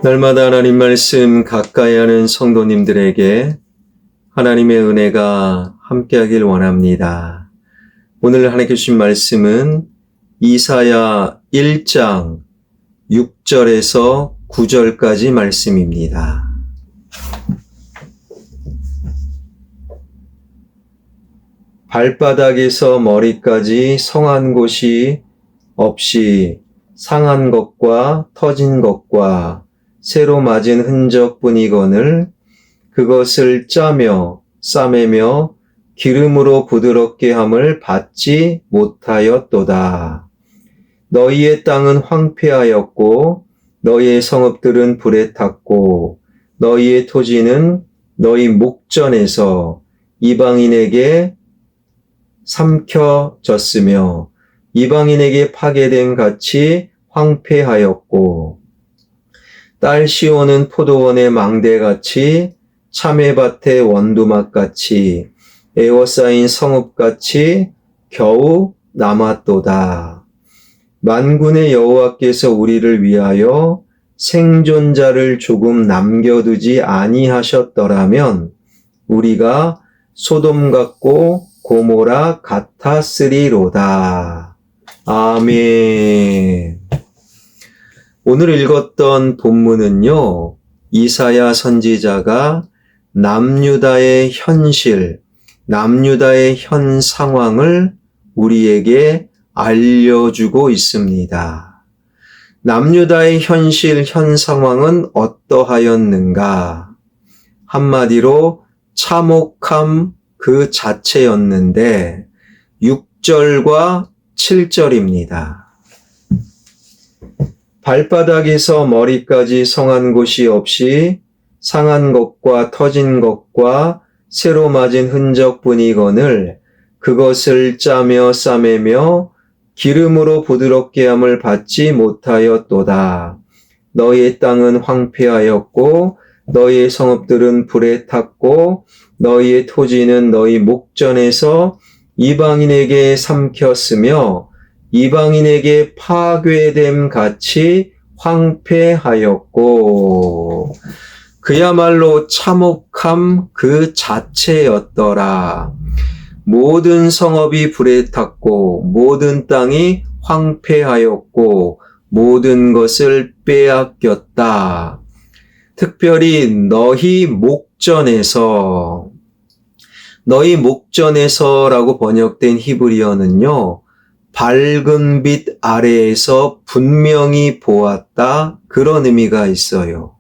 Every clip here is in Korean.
날마다 하나님 말씀 가까이 하는 성도님들에게 하나님의 은혜가 함께하길 원합니다. 오늘 하나님께 주신 말씀은 이사야 1장 6절에서 9절까지 말씀입니다. 발바닥에서 머리까지 성한 곳이 없이 상한 것과 터진 것과 새로 맞은 흔적뿐이거늘 그것을 짜며 싸매며 기름으로 부드럽게 함을 받지 못하였도다. 너희의 땅은 황폐하였고 너희의 성읍들은 불에 탔고 너희의 토지는 너희 목전에서 이방인에게 삼켜졌으며 이방인에게 파괴된 같이 황폐하였고 딸 시온은 포도원의 망대같이 참외밭의 원두막같이 에워싸인 성읍같이 겨우 남았도다. 만군의 여호와께서 우리를 위하여 생존자를 조금 남겨두지 아니하셨더라면 우리가 소돔 같고 고모라 같았으리로다. 아멘. 오늘 읽었던 본문은요, 이사야 선지자가 남유다의 현실, 남유다의 현 상황을 우리에게 알려주고 있습니다. 남유다의 현실, 현 상황은 어떠하였는가? 한마디로 참혹함 그 자체였는데 6절과 7절입니다. 발바닥에서 머리까지 성한 곳이 없이 상한 것과 터진 것과 새로 맞은 흔적뿐이거늘 그것을 짜며 싸매며 기름으로 부드럽게 함을 받지 못하였도다. 너희의 땅은 황폐하였고 너희의 성읍들은 불에 탔고 너희의 토지는 너희 목전에서 이방인에게 삼켰으며 이방인에게 파괴됨 같이 황폐하였고 그야말로 참혹함 그 자체였더라. 모든 성읍이 불에 탔고 모든 땅이 황폐하였고 모든 것을 빼앗겼다. 특별히 너희 목전에서라고 번역된 히브리어는요. 밝은 빛 아래에서 분명히 보았다. 그런 의미가 있어요.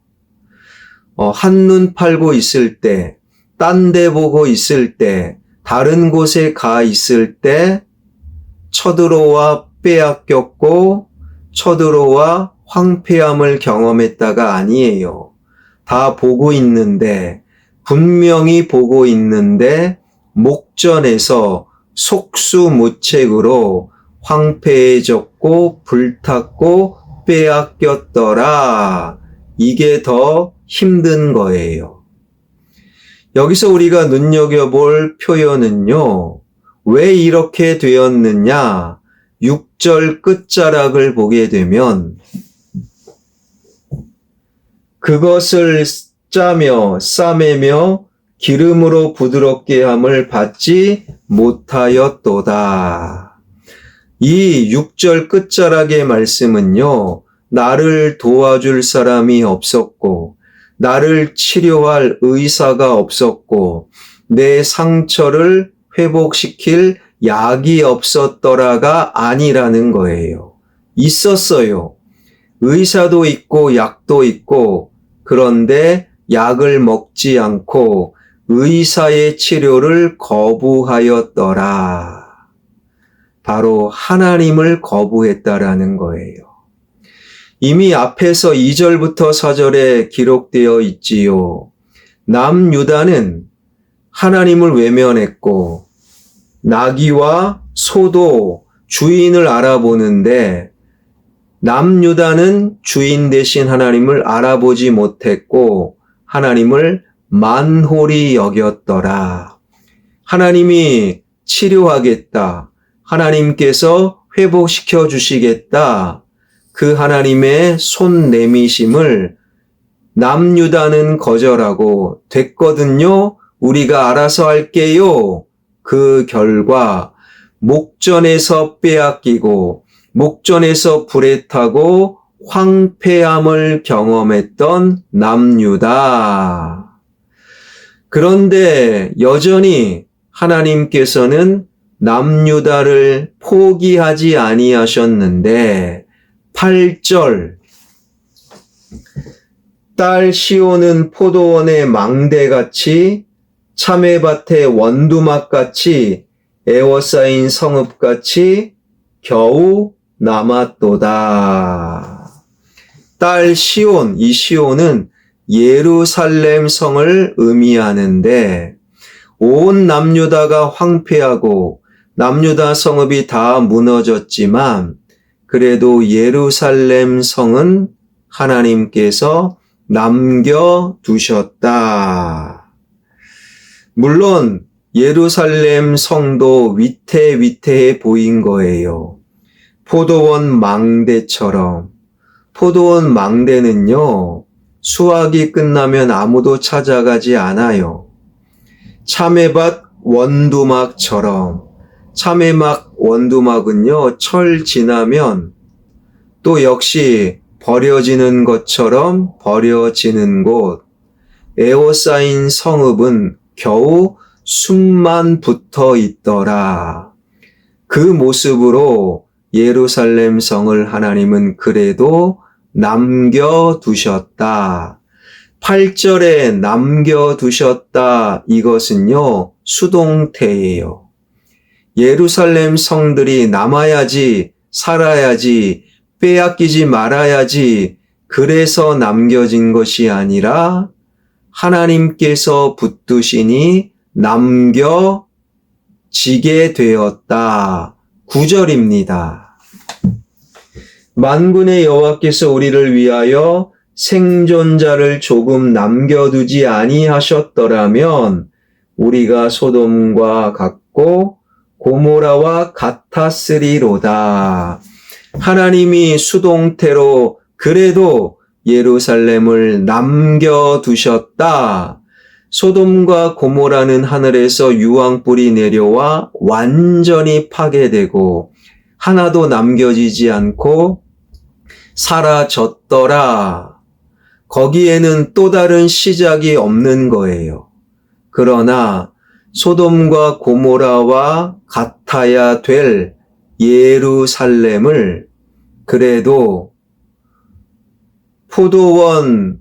한눈 팔고 있을 때, 딴 데 보고 있을 때, 다른 곳에 가 있을 때 쳐들어와 빼앗겼고 쳐들어와 황폐함을 경험했다가 아니에요. 다 보고 있는데, 분명히 보고 있는데 목전에서 속수무책으로 황폐해졌고 불탔고 빼앗겼더라. 이게 더 힘든 거예요. 여기서 우리가 눈여겨볼 표현은요. 왜 이렇게 되었느냐? 6절 끝자락을 보게 되면 그것을 짜며 싸매며 기름으로 부드럽게 함을 받지 못하였도다. 이 6절 끝자락의 말씀은요, 나를 도와줄 사람이 없었고, 나를 치료할 의사가 없었고, 내 상처를 회복시킬 약이 없었더라가 아니라는 거예요. 있었어요. 의사도 있고 약도 있고, 그런데 약을 먹지 않고 의사의 치료를 거부하였더라. 바로 하나님을 거부했다라는 거예요. 이미 앞에서 2절부터 4절에 기록되어 있지요. 남유다는 하나님을 외면했고 나귀와 소도 주인을 알아보는데 남유다는 주인 대신 하나님을 알아보지 못했고 하나님을 만홀히 여겼더라. 하나님이 치료하겠다. 하나님께서 회복시켜 주시겠다. 그 하나님의 손 내미심을 남유다는 거절하고 됐거든요. 우리가 알아서 할게요. 그 결과 목전에서 빼앗기고 목전에서 불에 타고 황폐함을 경험했던 남유다. 그런데 여전히 하나님께서는 남유다를 포기하지 아니하셨는데 8절 딸 시온은 포도원의 망대같이 참외밭의 원두막같이 에워싸인 성읍같이 겨우 남았도다. 딸 시온, 이 시온은 예루살렘 성을 의미하는데 온 남유다가 황폐하고 남유다 성읍이 다 무너졌지만 그래도 예루살렘 성은 하나님께서 남겨두셨다. 물론 예루살렘 성도 위태위태해 보인 거예요. 포도원 망대처럼. 포도원 망대는요, 수확이 끝나면 아무도 찾아가지 않아요. 참외밭 원두막처럼. 참외막 원두막은요, 철 지나면 또 역시 버려지는 것처럼 버려지는 곳. 에워싸인 성읍은 겨우 숨만 붙어 있더라. 그 모습으로 예루살렘 성을 하나님은 그래도 남겨두셨다. 8절에 남겨두셨다. 이것은요, 수동태예요. 예루살렘 성들이 남아야지, 살아야지, 빼앗기지 말아야지, 그래서 남겨진 것이 아니라 하나님께서 붙드시니 남겨지게 되었다. 9절입니다. 만군의 여호와께서 우리를 위하여 생존자를 조금 남겨두지 아니하셨더라면 우리가 소돔과 같고 고모라와 같았으리로다. 하나님이 수동태로 그래도 예루살렘을 남겨두셨다. 소돔과 고모라는 하늘에서 유황불이 내려와 완전히 파괴되고 하나도 남겨지지 않고 사라졌더라. 거기에는 또 다른 시작이 없는 거예요. 그러나 소돔과 고모라와 같아야 될 예루살렘을 그래도 포도원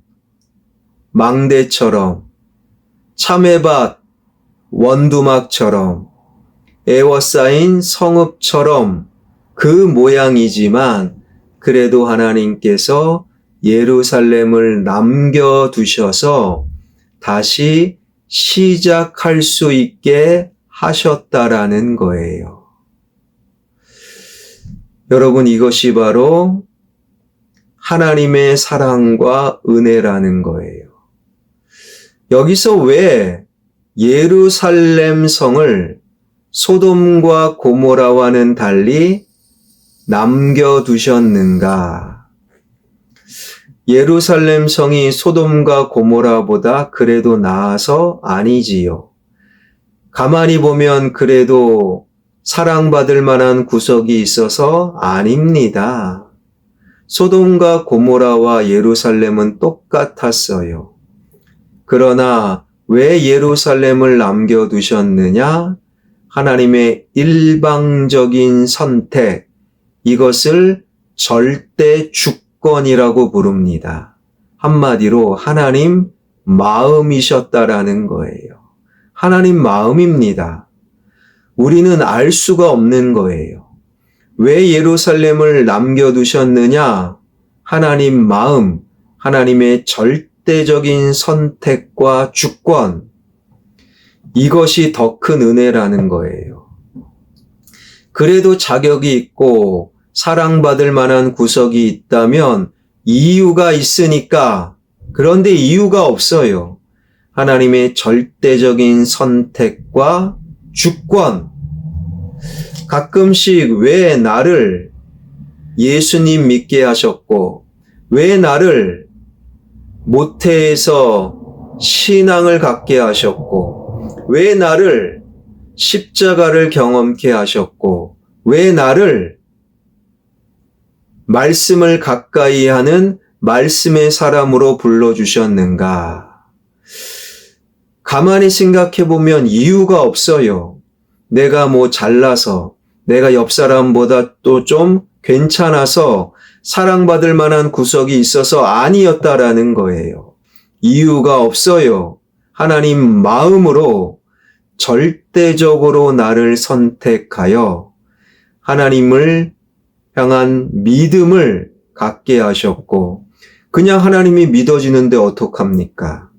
망대처럼 참외밭 원두막처럼 에워싸인 성읍처럼 그 모양이지만 그래도 하나님께서 예루살렘을 남겨두셔서 다시 시작할 수 있게 하셨다라는 거예요. 여러분, 이것이 바로 하나님의 사랑과 은혜라는 거예요. 여기서 왜 예루살렘 성을 소돔과 고모라와는 달리 남겨두셨는가? 예루살렘 성이 소돔과 고모라보다 그래도 나아서 아니지요. 가만히 보면 그래도 사랑받을 만한 구석이 있어서 아닙니다. 소돔과 고모라와 예루살렘은 똑같았어요. 그러나 왜 예루살렘을 남겨두셨느냐? 하나님의 일방적인 선택, 이것을 절대 주권이라고 부릅니다. 한마디로 하나님 마음이셨다라는 거예요. 하나님 마음입니다. 우리는 알 수가 없는 거예요. 왜 예루살렘을 남겨두셨느냐? 하나님 마음, 하나님의 절대적인 선택과 주권, 이것이 더 큰 은혜라는 거예요. 그래도 자격이 있고 사랑받을 만한 구석이 있다면 이유가 있으니까, 그런데 이유가 없어요. 하나님의 절대적인 선택과 주권. 가끔씩 왜 나를 예수님 믿게 하셨고, 왜 나를 모태에서 신앙을 갖게 하셨고, 왜 나를 십자가를 경험케 하셨고, 왜 나를 말씀을 가까이 하는 말씀의 사람으로 불러주셨는가? 가만히 생각해 보면 이유가 없어요. 내가 잘나서, 내가 옆 사람보다 또 좀 괜찮아서 사랑받을 만한 구석이 있어서 아니었다라는 거예요. 이유가 없어요. 하나님 마음으로 절대적으로 나를 선택하여 하나님을 향한 믿음을 갖게 하셨고, 그냥 하나님이 믿어지는데 어떡합니까?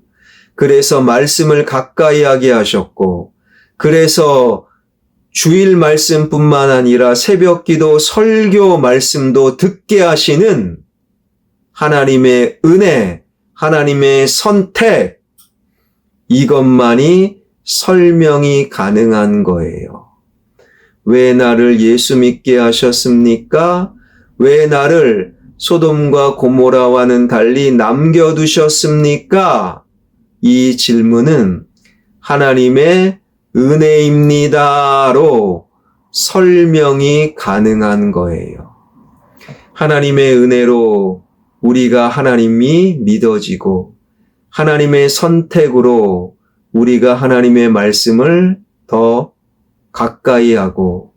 그래서 말씀을 가까이 하게 하셨고, 그래서 주일 말씀뿐만 아니라 새벽 기도, 설교 말씀도 듣게 하시는 하나님의 은혜, 하나님의 선택, 이것만이 설명이 가능한 거예요. 왜 나를 예수 믿게 하셨습니까? 왜 나를 소돔과 고모라와는 달리 남겨두셨습니까? 이 질문은 하나님의 은혜입니다로 설명이 가능한 거예요. 하나님의 은혜로 우리가 하나님이 믿어지고, 하나님의 선택으로 우리가 하나님의 말씀을 더 가까이 하고,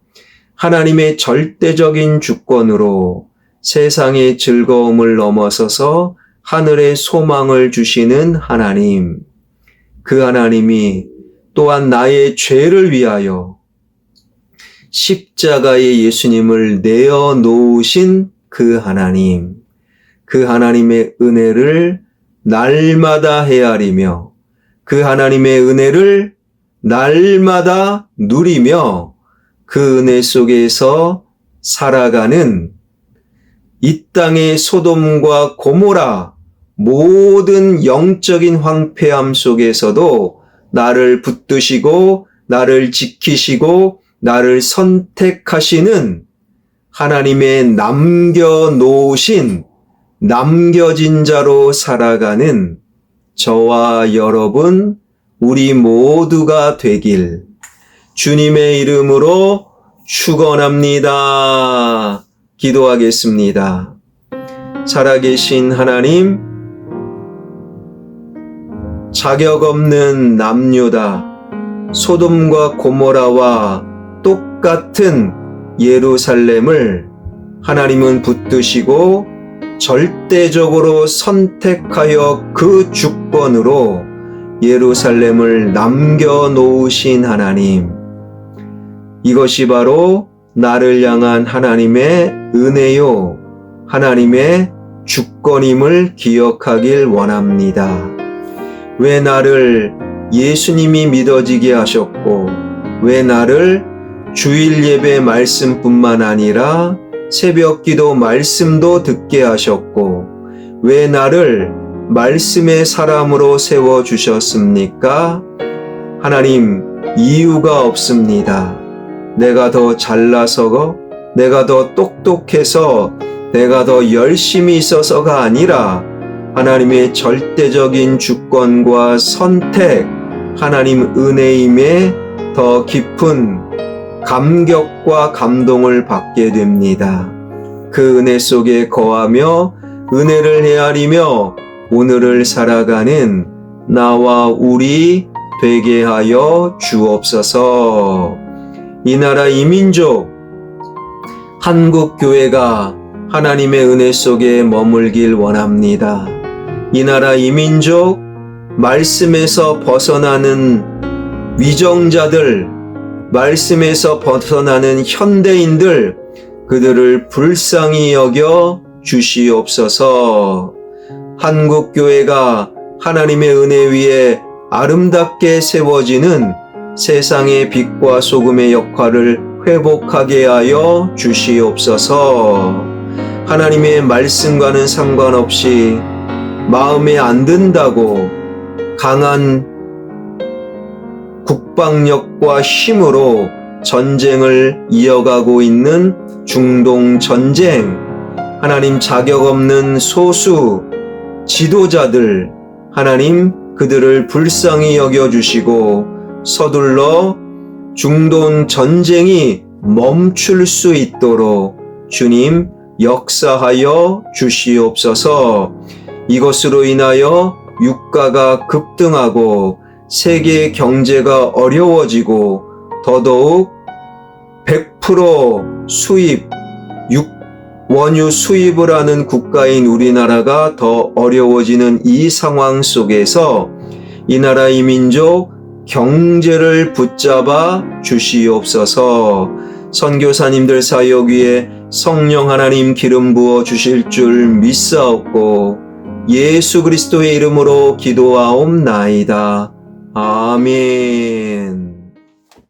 하나님의 절대적인 주권으로 세상의 즐거움을 넘어서서 하늘의 소망을 주시는 하나님, 그 하나님이 또한 나의 죄를 위하여 십자가에 예수님을 내어 놓으신 그 하나님, 그 하나님의 은혜를 날마다 헤아리며, 그 하나님의 은혜를 날마다 누리며, 그 은혜 속에서 살아가는 이 땅의 소돔과 고모라, 모든 영적인 황폐함 속에서도 나를 붙드시고 나를 지키시고 나를 선택하시는 하나님의 남겨놓으신, 남겨진 자로 살아가는 저와 여러분, 우리 모두가 되길 주님의 이름으로 축원합니다. 기도하겠습니다. 살아계신 하나님, 자격 없는 남유다, 소돔과 고모라와 똑같은 예루살렘을 하나님은 붙드시고 절대적으로 선택하여 그 주권으로 예루살렘을 남겨놓으신 하나님, 이것이 바로 나를 향한 하나님의 은혜요, 하나님의 주권임을 기억하길 원합니다. 왜 나를 예수님이 믿어지게 하셨고, 왜 나를 주일 예배 말씀뿐만 아니라 새벽 기도 말씀도 듣게 하셨고, 왜 나를 말씀의 사람으로 세워주셨습니까? 하나님, 이유가 없습니다. 내가 더 잘나서, 내가 더 똑똑해서, 내가 더 열심히 있어서가 아니라 하나님의 절대적인 주권과 선택, 하나님 은혜임에 더 깊은 감격과 감동을 받게 됩니다. 그 은혜 속에 거하며 은혜를 헤아리며 오늘을 살아가는 나와 우리 되게 하여 주옵소서. 이 나라 이 민족 한국교회가 하나님의 은혜 속에 머물길 원합니다. 이 나라 이 민족 말씀에서 벗어나는 위정자들, 말씀에서 벗어나는 현대인들, 그들을 불쌍히 여겨 주시옵소서. 한국교회가 하나님의 은혜 위에 아름답게 세워지는 세상의 빛과 소금의 역할을 회복하게 하여 주시옵소서. 하나님의 말씀과는 상관없이 마음에 안 든다고 강한 국방력과 힘으로 전쟁을 이어가고 있는 중동 전쟁, 하나님 자격 없는 소수 지도자들 하나님 그들을 불쌍히 여겨주시고 서둘러 중동 전쟁이 멈출 수 있도록 주님 역사하여 주시옵소서. 이것으로 인하여 유가가 급등하고 세계 경제가 어려워지고 더더욱 100% 수입, 원유 수입을 하는 국가인 우리나라가 더 어려워지는 이 상황 속에서 이 나라 이 민족 경제를 붙잡아 주시옵소서. 선교사님들 사역 위에 성령 하나님 기름 부어 주실 줄 믿사옵고 예수 그리스도의 이름으로 기도하옵나이다. 아멘.